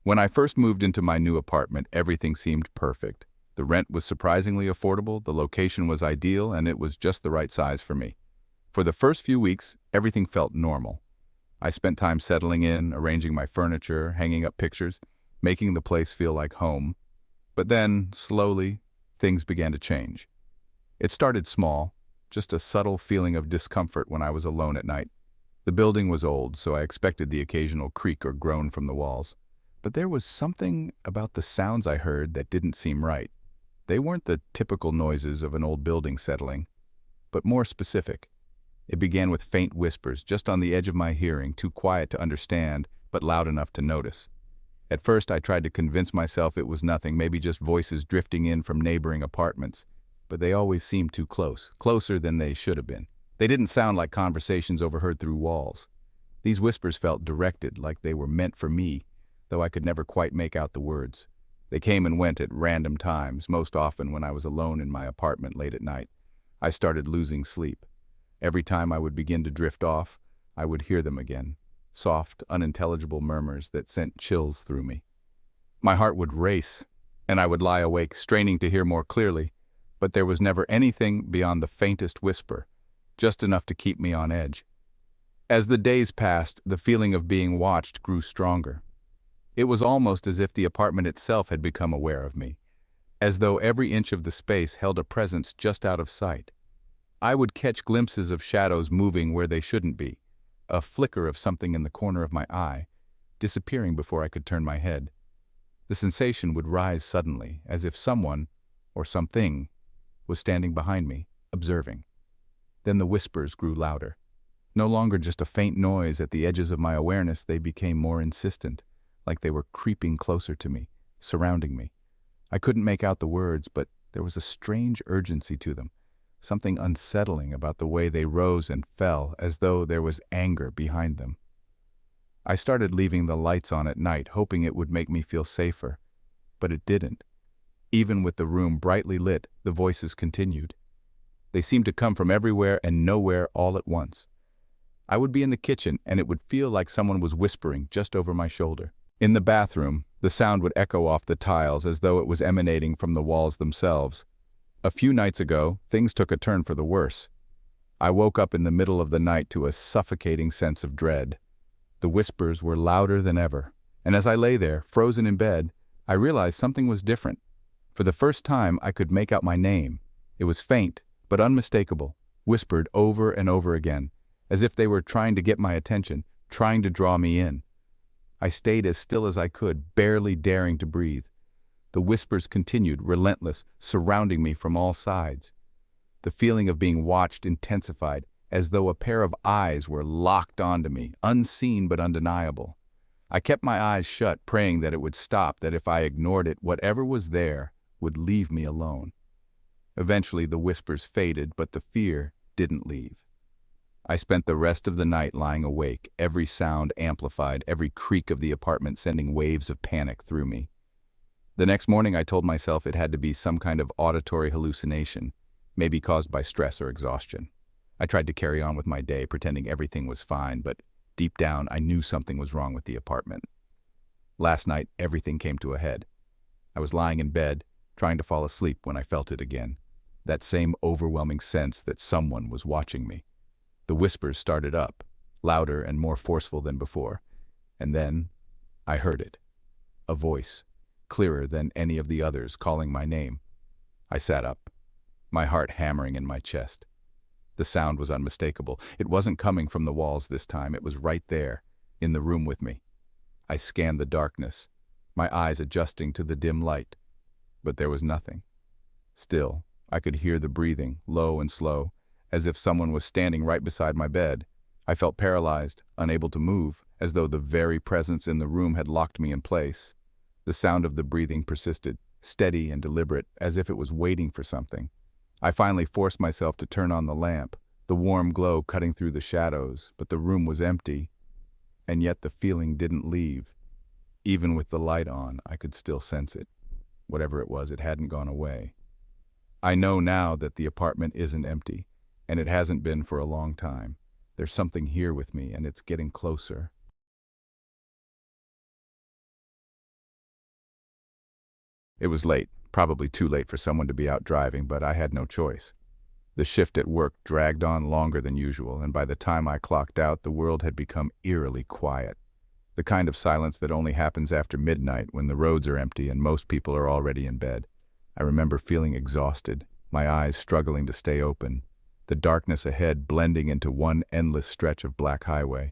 When I first moved into my new apartment, everything seemed perfect. The rent was surprisingly affordable, the location was ideal, and it was just the right size for me. For the first few weeks, everything felt normal. I spent time settling in, arranging my furniture, hanging up pictures, making the place feel like home. But then, slowly, things began to change. It started small, just a subtle feeling of discomfort when I was alone at night. The building was old, so I expected the occasional creak or groan from the walls. But there was something about the sounds I heard that didn't seem right. They weren't the typical noises of an old building settling, but more specific. It began with faint whispers, just on the edge of my hearing, too quiet to understand, but loud enough to notice. At first, I tried to convince myself it was nothing, maybe just voices drifting in from neighboring apartments. But they always seemed too close, closer than they should have been. They didn't sound like conversations overheard through walls. These whispers felt directed, like they were meant for me, though I could never quite make out the words. They came and went at random times, most often when I was alone in my apartment late at night. I started losing sleep. Every time I would begin to drift off, I would hear them again, soft, unintelligible murmurs that sent chills through me. My heart would race, and I would lie awake, straining to hear more clearly, but there was never anything beyond the faintest whisper, just enough to keep me on edge. As the days passed, the feeling of being watched grew stronger. It was almost as if the apartment itself had become aware of me, as though every inch of the space held a presence just out of sight. I would catch glimpses of shadows moving where they shouldn't be, a flicker of something in the corner of my eye, disappearing before I could turn my head. The sensation would rise suddenly, as if someone, or something, was standing behind me, observing. Then the whispers grew louder. No longer just a faint noise at the edges of my awareness, they became more insistent, like they were creeping closer to me, surrounding me. I couldn't make out the words, but there was a strange urgency to them, something unsettling about the way they rose and fell, as though there was anger behind them. I started leaving the lights on at night, hoping it would make me feel safer, but it didn't. Even with the room brightly lit, the voices continued. They seemed to come from everywhere and nowhere all at once. I would be in the kitchen, and it would feel like someone was whispering just over my shoulder. In the bathroom, the sound would echo off the tiles as though it was emanating from the walls themselves. A few nights ago, things took a turn for the worse. I woke up in the middle of the night to a suffocating sense of dread. The whispers were louder than ever, and as I lay there, frozen in bed, I realized something was different. For the first time, I could make out my name. It was faint, but unmistakable, whispered over and over again, as if they were trying to get my attention, trying to draw me in. I stayed as still as I could, barely daring to breathe. The whispers continued, relentless, surrounding me from all sides. The feeling of being watched intensified, as though a pair of eyes were locked onto me, unseen but undeniable. I kept my eyes shut, praying that it would stop, that if I ignored it, whatever was there would leave me alone. Eventually, the whispers faded, but the fear didn't leave. I spent the rest of the night lying awake, every sound amplified, every creak of the apartment sending waves of panic through me. The next morning I told myself it had to be some kind of auditory hallucination, maybe caused by stress or exhaustion. I tried to carry on with my day, pretending everything was fine, but deep down I knew something was wrong with the apartment. Last night, everything came to a head. I was lying in bed, trying to fall asleep when I felt it again. That same overwhelming sense that someone was watching me. The whispers started up, louder and more forceful than before. And then I heard it. A voice, clearer than any of the others, calling my name. I sat up, my heart hammering in my chest. The sound was unmistakable. It wasn't coming from the walls this time. It was right there, in the room with me. I scanned the darkness, my eyes adjusting to the dim light. But there was nothing. Still, I could hear the breathing, low and slow, as if someone was standing right beside my bed. I felt paralyzed, unable to move, as though the very presence in the room had locked me in place. The sound of the breathing persisted, steady and deliberate, as if it was waiting for something. I finally forced myself to turn on the lamp, the warm glow cutting through the shadows, but the room was empty. And yet the feeling didn't leave. Even with the light on, I could still sense it. Whatever it was, it hadn't gone away. I know now that the apartment isn't empty, and it hasn't been for a long time. There's something here with me, and it's getting closer. It was late, probably too late for someone to be out driving, but I had no choice. The shift at work dragged on longer than usual, and by the time I clocked out, the world had become eerily quiet. The kind of silence that only happens after midnight when the roads are empty and most people are already in bed. I remember feeling exhausted, my eyes struggling to stay open, the darkness ahead blending into one endless stretch of black highway.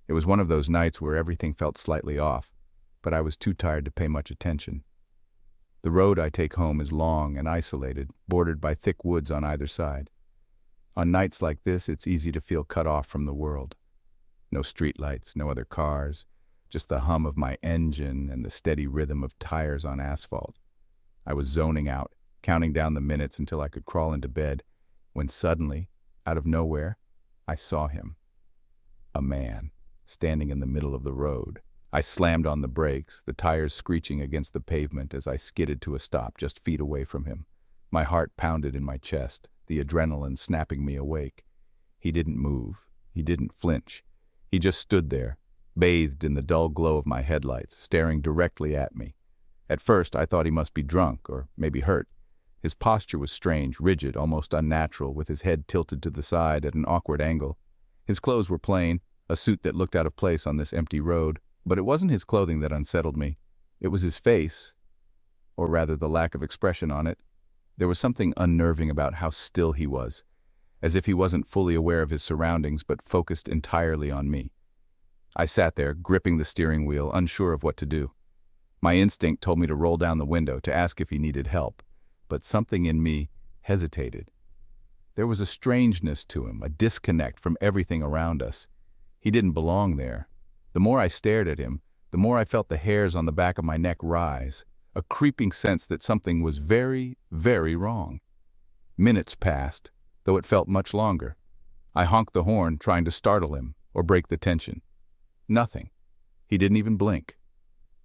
It was one of those nights where everything felt slightly off, but I was too tired to pay much attention. The road I take home is long and isolated, bordered by thick woods on either side. On nights like this, it's easy to feel cut off from the world. No streetlights, no other cars, just the hum of my engine and the steady rhythm of tires on asphalt. I was zoning out, counting down the minutes until I could crawl into bed, when suddenly, out of nowhere, I saw him. A man, standing in the middle of the road. I slammed on the brakes, the tires screeching against the pavement as I skidded to a stop just feet away from him. My heart pounded in my chest, the adrenaline snapping me awake. He didn't move. He didn't flinch. He just stood there, bathed in the dull glow of my headlights, staring directly at me. At first, I thought he must be drunk, or maybe hurt. His posture was strange, rigid, almost unnatural, with his head tilted to the side at an awkward angle. His clothes were plain, a suit that looked out of place on this empty road. But it wasn't his clothing that unsettled me. It was his face, or rather the lack of expression on it. There was something unnerving about how still he was, as if he wasn't fully aware of his surroundings but focused entirely on me. I sat there, gripping the steering wheel, unsure of what to do. My instinct told me to roll down the window to ask if he needed help, but something in me hesitated. There was a strangeness to him, a disconnect from everything around us. He didn't belong there. The more I stared at him, the more I felt the hairs on the back of my neck rise, a creeping sense that something was very, very wrong. Minutes passed, though it felt much longer. I honked the horn, trying to startle him or break the tension. Nothing. He didn't even blink.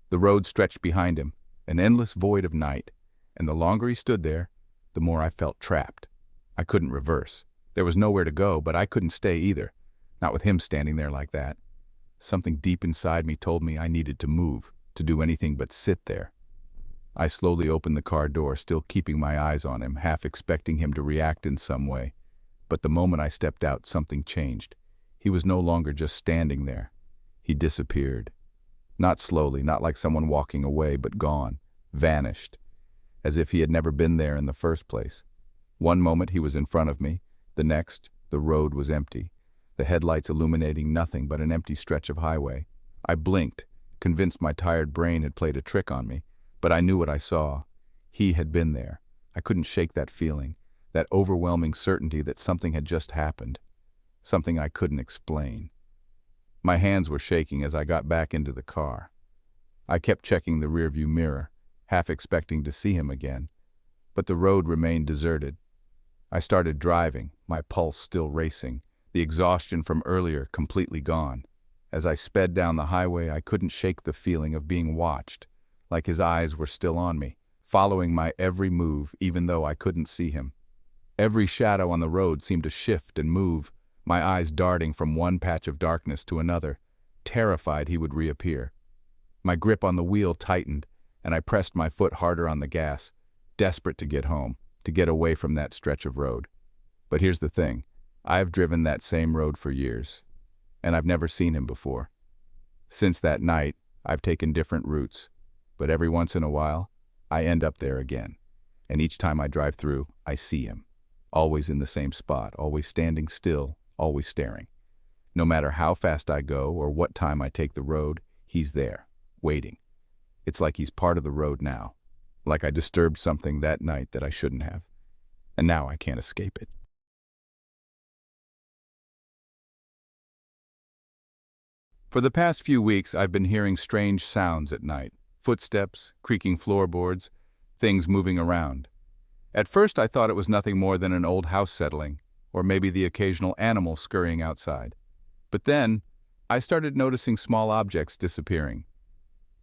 The road stretched behind him, an endless void of night, and the longer he stood there, the more I felt trapped. I couldn't reverse. There was nowhere to go, but I couldn't stay either, not with him standing there like that. Something deep inside me told me I needed to move, to do anything but sit there. I slowly opened the car door, still keeping my eyes on him, half expecting him to react in some way. But the moment I stepped out, something changed. He was no longer just standing there. He disappeared. Not slowly, not like someone walking away, but gone, vanished, as if he had never been there in the first place. One moment he was in front of me, the next, the road was empty. The headlights illuminating nothing but an empty stretch of highway. I blinked, convinced my tired brain had played a trick on me, but I knew what I saw. He had been there. I couldn't shake that feeling, that overwhelming certainty that something had just happened, something I couldn't explain. My hands were shaking as I got back into the car. I kept checking the rearview mirror, half expecting to see him again, but the road remained deserted. I started driving, my pulse still racing, the exhaustion from earlier completely gone. As I sped down the highway, I couldn't shake the feeling of being watched, like his eyes were still on me, following my every move even though I couldn't see him. Every shadow on the road seemed to shift and move, my eyes darting from one patch of darkness to another, terrified he would reappear. My grip on the wheel tightened, and I pressed my foot harder on the gas, desperate to get home, to get away from that stretch of road. But here's the thing, I've driven that same road for years, and I've never seen him before. Since that night, I've taken different routes, but every once in a while, I end up there again. And each time I drive through, I see him. Always in the same spot, always standing still, always staring. No matter how fast I go or what time I take the road, he's there, waiting. It's like he's part of the road now, like I disturbed something that night that I shouldn't have, and now I can't escape it. For the past few weeks, I've been hearing strange sounds at night. Footsteps, creaking floorboards, things moving around. At first, I thought it was nothing more than an old house settling, or maybe the occasional animal scurrying outside. But then, I started noticing small objects disappearing.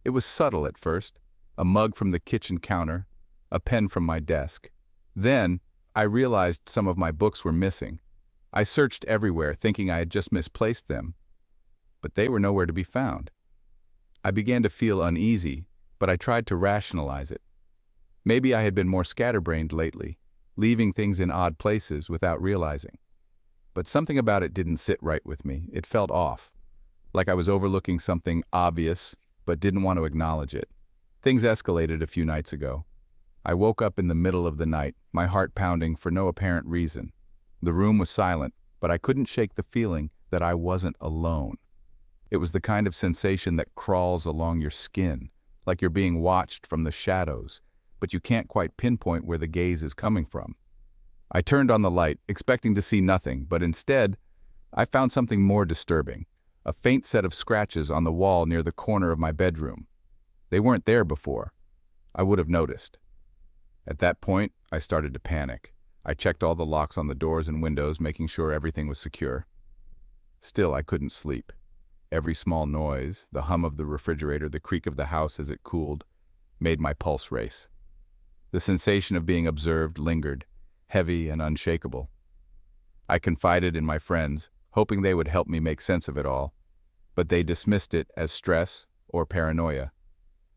It was subtle at first, a mug from the kitchen counter, a pen from my desk. Then, I realized some of my books were missing. I searched everywhere, thinking I had just misplaced them, but they were nowhere to be found. I began to feel uneasy, but I tried to rationalize it. Maybe I had been more scatterbrained lately, leaving things in odd places without realizing. But something about it didn't sit right with me. It felt off, like I was overlooking something obvious, but didn't want to acknowledge it. Things escalated a few nights ago. I woke up in the middle of the night, my heart pounding for no apparent reason. The room was silent, but I couldn't shake the feeling that I wasn't alone. It was the kind of sensation that crawls along your skin, like you're being watched from the shadows, but you can't quite pinpoint where the gaze is coming from. I turned on the light, expecting to see nothing, but instead, I found something more disturbing, a faint set of scratches on the wall near the corner of my bedroom. They weren't there before. I would have noticed. At that point, I started to panic. I checked all the locks on the doors and windows, making sure everything was secure. Still, I couldn't sleep. Every small noise, the hum of the refrigerator, the creak of the house as it cooled, made my pulse race. The sensation of being observed lingered, heavy and unshakable. I confided in my friends, hoping they would help me make sense of it all, but they dismissed it as stress or paranoia.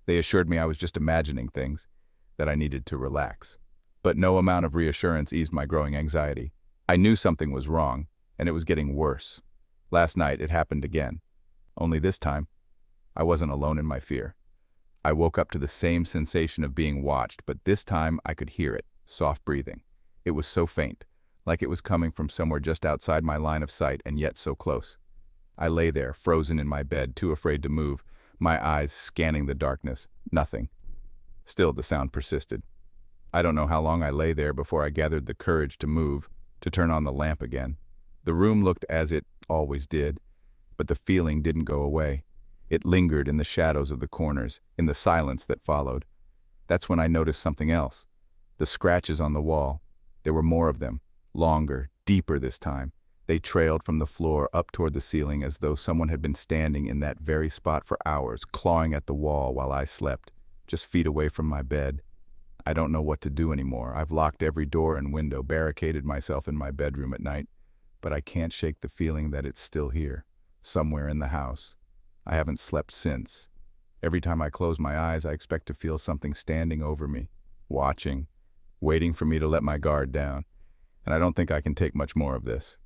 They assured me I was just imagining things, that I needed to relax. But no amount of reassurance eased my growing anxiety. I knew something was wrong, and it was getting worse. Last night, it happened again. Only this time, I wasn't alone in my fear. I woke up to the same sensation of being watched, but this time I could hear it, soft breathing. It was so faint, like it was coming from somewhere just outside my line of sight and yet so close. I lay there, frozen in my bed, too afraid to move, my eyes scanning the darkness. Nothing. Still, the sound persisted. I don't know how long I lay there before I gathered the courage to move, to turn on the lamp again. The room looked as it always did, but the feeling didn't go away. It lingered in the shadows of the corners, in the silence that followed. That's when I noticed something else. The scratches on the wall. There were more of them, longer, deeper this time. They trailed from the floor up toward the ceiling as though someone had been standing in that very spot for hours, clawing at the wall while I slept, just feet away from my bed. I don't know what to do anymore. I've locked every door and window, barricaded myself in my bedroom at night, but I can't shake the feeling that it's still here, somewhere in the house. I haven't slept since. Every time I close my eyes, I expect to feel something standing over me, watching, waiting for me to let my guard down. And I don't think I can take much more of this.